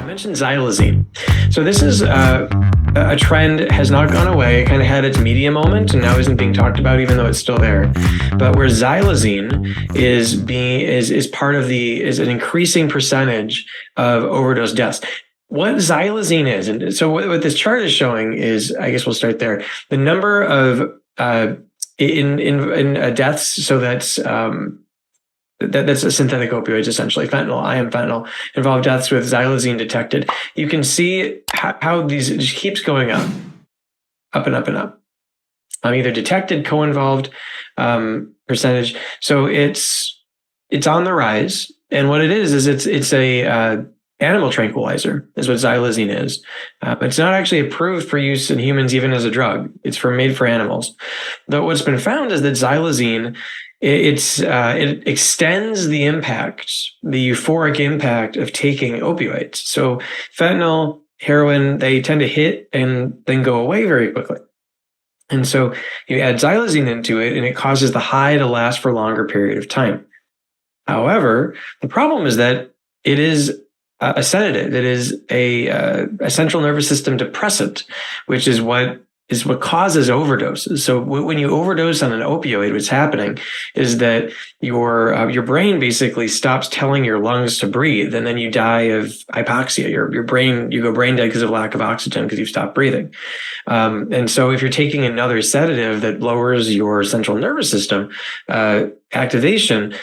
I mentioned xylazine. So this is a trend has not gone away. It kind of had its media moment and now isn't being talked about, even though it's still there. But where xylazine is part of is an increasing percentage of overdose deaths. What xylazine is, and so what this chart is showing is, I guess we'll start there. The number of in deaths. So that's that's a synthetic opioids, essentially fentanyl, IM fentanyl, involved deaths with xylazine detected. You can see how these it just keeps going up and up and up. Either detected, co-involved percentage. So it's on the rise. And what it is it's a animal tranquilizer is what xylazine is. But it's not actually approved for use in humans, even as a drug. It's made for animals. Though what's been found is that xylazine, it extends the impact, the euphoric impact of taking opioids. So fentanyl, heroin, they tend to hit and then go away very quickly. And so you add xylazine into it and it causes the high to last for a longer period of time. However, the problem is that it is a sedative. It is a central nervous system depressant, which is what causes overdoses. So when you overdose on an opioid, what's happening is that your brain basically stops telling your lungs to breathe, and then you die of hypoxia. You go brain dead because of lack of oxygen because you've stopped breathing. And so if you're taking another sedative that lowers your central nervous system activation,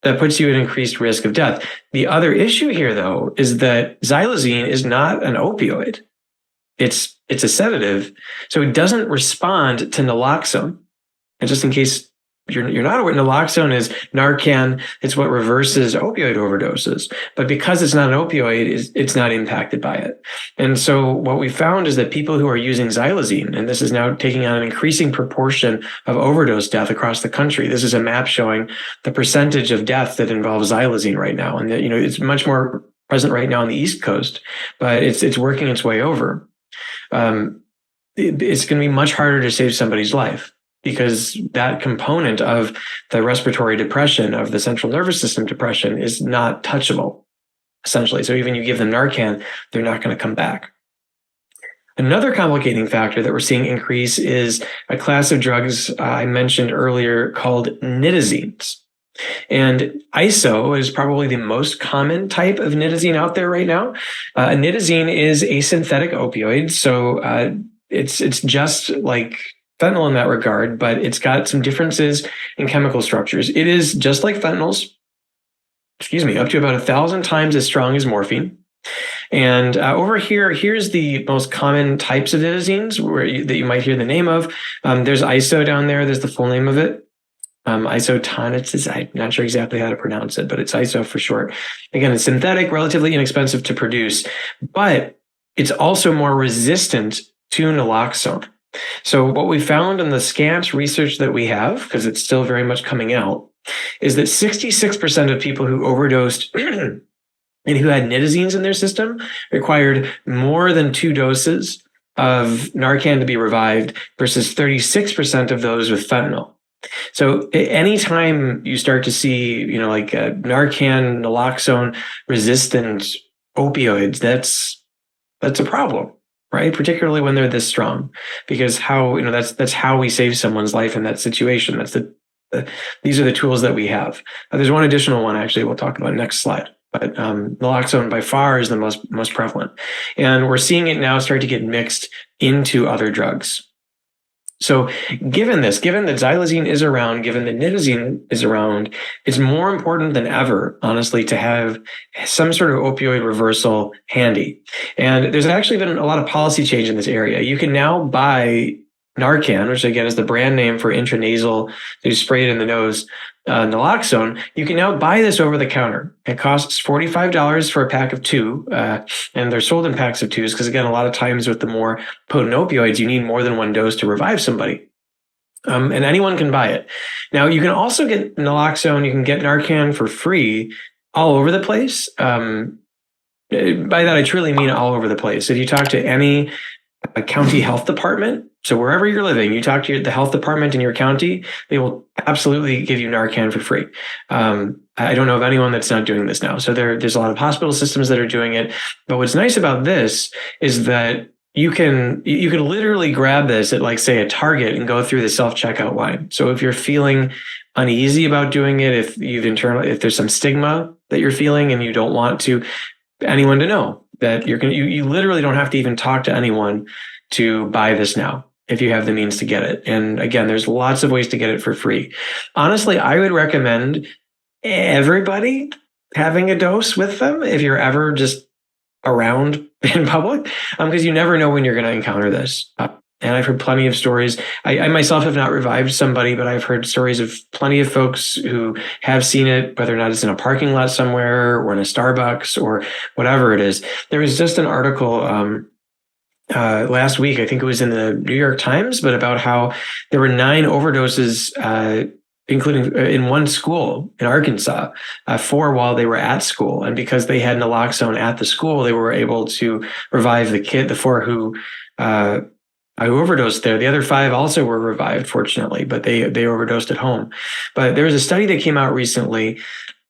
that puts you at increased risk of death. The other issue here, though, is that xylazine is not an opioid. It's a sedative, so it doesn't respond to naloxone. And just in case you're not aware, naloxone is Narcan. It's what reverses opioid overdoses. But because it's not an opioid, it's not impacted by it. And so what we found is that people who are using xylazine, and this is now taking on an increasing proportion of overdose death across the country. This is a map showing the percentage of death that involves xylazine right now. And it's much more present right now on the East Coast, but it's working its way over. It's going to be much harder to save somebody's life because that component of the respiratory depression, of the central nervous system depression, is not touchable, essentially. So even you give them Narcan, they're not going to come back. Another complicating factor that we're seeing increase is a class of drugs I mentioned earlier called nitazines. And iso is probably the most common type of nitazene out there right now. A nitazene is a synthetic opioid, so it's just like fentanyl in that regard, but it's got some differences in chemical structures. It is just like fentanyl's, up to about 1,000 times as strong as morphine. And over here's the most common types of nitazines that you might hear the name of. There's iso down there. There's the full name of it. Isotonits, I'm not sure exactly how to pronounce it, but it's iso for short. Again, it's synthetic, relatively inexpensive to produce, but it's also more resistant to naloxone. So what we found in the scant research that we have, because it's still very much coming out, is that 66% of people who overdosed and who had nitazines in their system required more than 2 doses of Narcan to be revived versus 36% of those with fentanyl. So anytime you start to see, Narcan, naloxone resistant opioids, that's a problem, right? Particularly when they're this strong, because that's how we save someone's life in that situation. These are the tools that we have. There's one additional one actually we'll talk about next slide. But naloxone by far is the most prevalent, and we're seeing it now start to get mixed into other drugs. So given that xylazine is around, given that nitazene is around, it's more important than ever, honestly, to have some sort of opioid reversal handy. And there's actually been a lot of policy change in this area. You can now buy Narcan, which again is the brand name for intranasal, you spray it in the nose, naloxone. You can now buy this over the counter. It costs $45 for a pack of 2, and they're sold in packs of 2s because, again, a lot of times with the more potent opioids, you need more than 1 dose to revive somebody. And anyone can buy it. Now, you can also get naloxone, you can get Narcan for free all over the place. By that, I truly mean all over the place. If you talk to any a county health department. So wherever you're living, you talk to the health department in your county, they will absolutely give you Narcan for free. I don't know of anyone that's not doing this now. So there's a lot of hospital systems that are doing it. But what's nice about this is that you can literally grab this at, like, say, a Target and go through the self-checkout line. So if you're feeling uneasy about doing it, if there's some stigma that you're feeling and you don't want anyone to know that you literally don't have to even talk to anyone to buy this now if you have the means to get it. And again, there's lots of ways to get it for free. Honestly, I would recommend everybody having a dose with them if you're ever just around in public, because you never know when you're going to encounter this. And I've heard plenty of stories. I myself have not revived somebody, but I've heard stories of plenty of folks who have seen it, whether or not it's in a parking lot somewhere or in a Starbucks or whatever it is. There was just an article last week, I think it was in the New York Times, but about how there were 9 overdoses including in one school in Arkansas, 4 while they were at school. And because they had naloxone at the school, they were able to revive the 4 who overdosed there. The other 5 also were revived, fortunately, but they overdosed at home. But there was a study that came out recently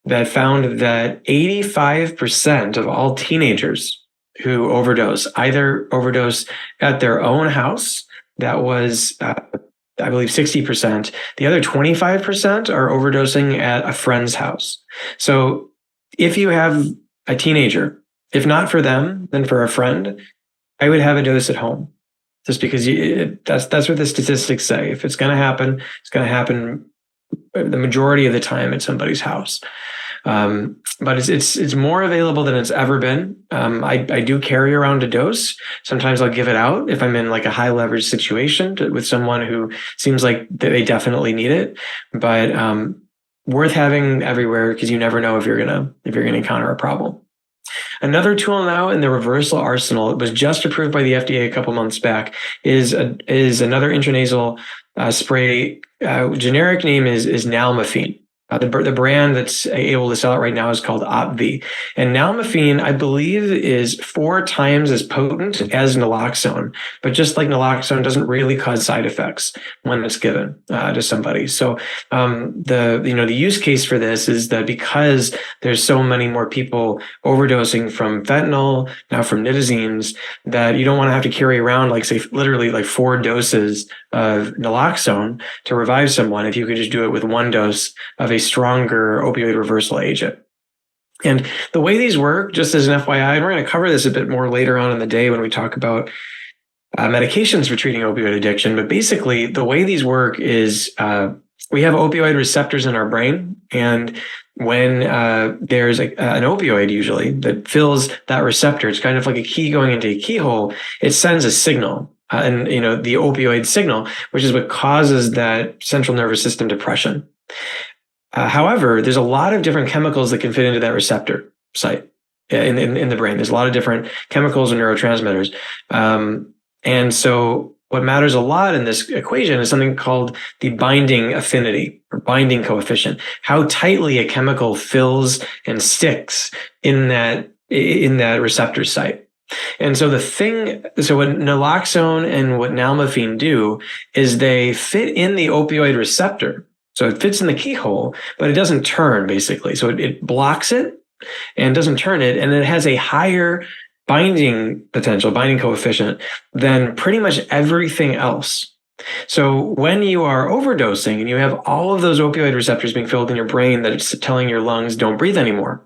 that found that 85% of all teenagers who overdose either overdose at their own house. That was I believe 60%. The other 25% are overdosing at a friend's house. So if you have a teenager, if not for them, then for a friend, I would have a dose at home. Just because that's what the statistics say. If it's going to happen, it's going to happen the majority of the time at somebody's house. But it's more available than it's ever been. I do carry around a dose. Sometimes I'll give it out if I'm in like a high leverage situation with someone who seems like they definitely need it. But worth having everywhere, because you never know if you're gonna encounter a problem. Another tool now in the reversal arsenal, it was just approved by the FDA a couple months back, is another intranasal spray. Generic name is nalmefene. The brand that's able to sell it right now is called Opv. And nalmefene, I believe, is 4 times as potent as naloxone. But just like naloxone, doesn't really cause side effects when it's given to somebody. So the use case for this is that because there's so many more people overdosing from fentanyl, now from nitazines, that you don't want to have to carry around, like, say, literally like 4 doses of naloxone to revive someone if you could just do it with 1 dose of a stronger opioid reversal agent. And the way these work, just as an FYI, and we're going to cover this a bit more later on in the day when we talk about medications for treating opioid addiction, but basically the way these work is we have opioid receptors in our brain, and when there's an opioid usually that fills that receptor, it's kind of like a key going into a keyhole, it sends a signal. And the opioid signal, which is what causes that central nervous system depression. However, there's a lot of different chemicals that can fit into that receptor site in the brain. There's a lot of different chemicals and neurotransmitters. And so what matters a lot in this equation is something called the binding affinity or binding coefficient, how tightly a chemical fills and sticks in that receptor site. And so what naloxone and what nalmefene do is they fit in the opioid receptor. So it fits in the keyhole, but it doesn't turn, basically. So it blocks it and doesn't turn it. And it has a higher binding coefficient than pretty much everything else. So when you are overdosing and you have all of those opioid receptors being filled in your brain that it's telling your lungs don't breathe anymore,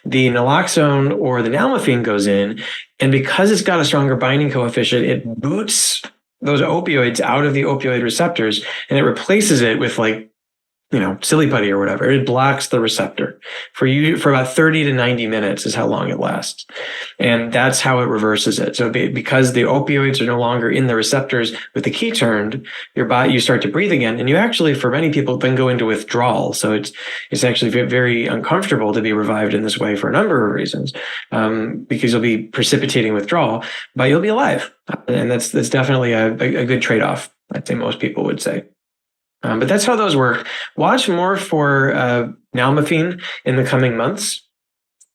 the naloxone or the nalmefene goes in, and because it's got a stronger binding coefficient, it boots those opioids out of the opioid receptors and it replaces it with, like, silly putty or whatever. It blocks the receptor for about 30 to 90 minutes is how long it lasts. And that's how it reverses it. So because the opioids are no longer in the receptors with the key turned, you start to breathe again. And you actually, for many people, then go into withdrawal. So it's actually very uncomfortable to be revived in this way for a number of reasons, because you'll be precipitating withdrawal, but you'll be alive. And that's definitely a good trade-off, I'd say most people would say. But that's how those work. Watch more for nalmefene in the coming months.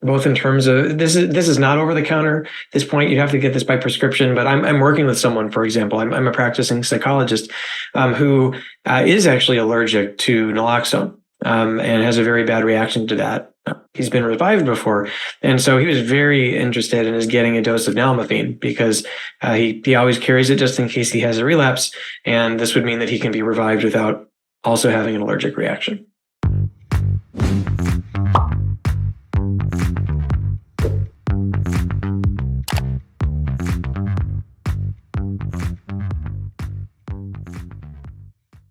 both in terms of this is not over the counter. At this point, you'd have to get this by prescription. But I'm working with someone, for example, I'm a practicing psychologist who is actually allergic to naloxone and has a very bad reaction to that. He's been revived before, and so he was very interested in just getting a dose of nalmefene because he always carries it just in case he has a relapse, and this would mean that he can be revived without also having an allergic reaction.